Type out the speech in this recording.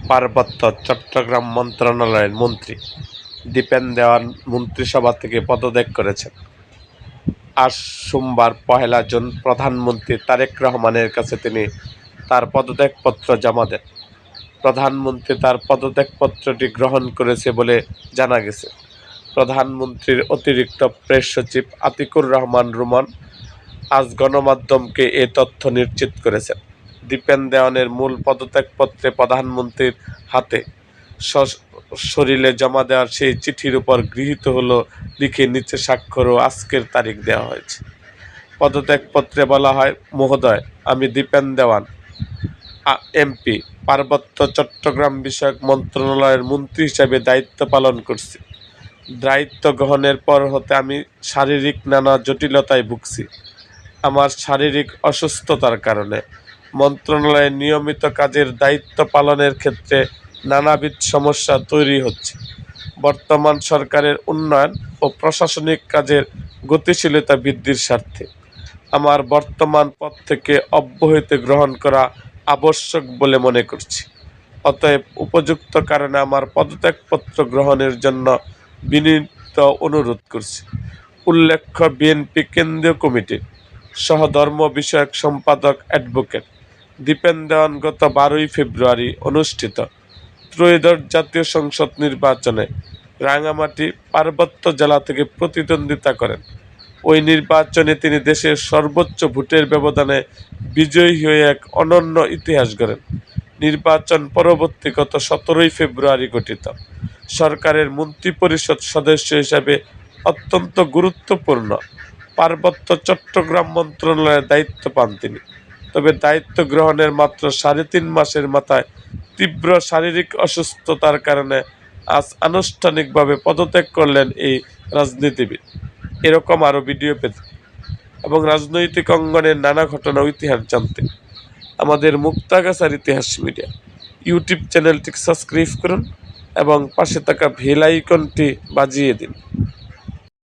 পার্বত্য চট্টগ্রাম মন্ত্রণালয়ের মন্ত্রী দীপেন দেওয়ান মন্ত্রিসভা থেকে পদত্যাগ করেছেন। আজ সোমবার ১ জুন প্রধানমন্ত্রী তারেক রহমানের কাছে তিনি তার পদত্যাগপত্র জমা দেন। প্রধানমন্ত্রী তার পদত্যাগপত্রটি গ্রহণ করেছে বলে জানা গেছে। প্রধানমন্ত্রীর অতিরিক্ত প্রেস সচিব আতিকুর রহমান রুমন আজ গণমাধ্যমকে এ তথ্য নিশ্চিত করেছেন। দীপেন দেওয়ানের মূল পদত্যাগপত্রে প্রধানমন্ত্রীর হাতে সশরীরে জমা দেওয়ার সেই চিঠির উপর গৃহীত হলো লিখে নিচে স্বাক্ষর ও আজকের তারিখ দেওয়া হয়েছে। পদত্যাগপত্রে বলা হয়, মহোদয়, আমি দীপেন দেওয়ান এমপি পার্বত্য চট্টগ্রাম বিষয়ক মন্ত্রণালয়ের মন্ত্রী হিসেবে দায়িত্ব পালন করছি। দায়িত্ব গ্রহণের পর হতে আমি শারীরিক নানা জটিলতায় ভুগছি। আমার শারীরিক অসুস্থতার কারণে মন্ত্রণালয়ের নিয়মিত কাজের দায়িত্ব পালনের ক্ষেত্রে নানাবিধ সমস্যা তৈরি হচ্ছে। বর্তমান সরকারের উন্নয়ন ও প্রশাসনিক কাজের গতিশীলতা বৃদ্ধির স্বার্থে আমার বর্তমান পদ থেকে অব্যাহতি গ্রহণ করা আবশ্যক বলে মনে করছি। অতএব উপযুক্ত কারণে আমার পদত্যাগপত্র গ্রহণের জন্য বিনীত অনুরোধ করছি। উল্লেখ্য, বিএনপি কেন্দ্রীয় কমিটির সহধর্ম বিষয়ক সম্পাদক অ্যাডভোকেট দীপেন দেওয়ান গত ১২ ফেব্রুয়ারি অনুষ্ঠিত ত্রয়োদশ জাতীয় সংসদ নির্বাচনে রাঙামাটি পার্বত্য জেলা থেকে প্রতিদ্বন্দ্বিতা করেন। ওই নির্বাচনে তিনি দেশের সর্বোচ্চ ভোটের ব্যবধানে বিজয়ী হয়ে এক অনন্য ইতিহাস গড়েন। নির্বাচন পরবর্তী গত ১৭ ফেব্রুয়ারি গঠিত সরকারের মন্ত্রিপরিষদ সদস্য হিসেবে অত্যন্ত গুরুত্বপূর্ণ পার্বত্য চট্টগ্রাম মন্ত্রণালয়ের দায়িত্ব পান তিনি। তবে দায়িত্ব গ্রহণের মাত্র ৩.৫ মাসের মাথায় তীব্র শারীরিক অসুস্থতার কারণে আজ আনুষ্ঠানিকভাবে পদত্যাগ করলেন এই রাজনীতিবিদ। এরকম আরও ভিডিও পেতে এবং রাজনৈতিক অঙ্গনের নানা ঘটনা ও ইতিহাস জানতে আমাদের মুক্তাগাছার ইতিহাস মিডিয়া ইউটিউব চ্যানেলটি সাবস্ক্রাইব করুন এবং পাশে থাকা বেল আইকনটি বাজিয়ে দিন।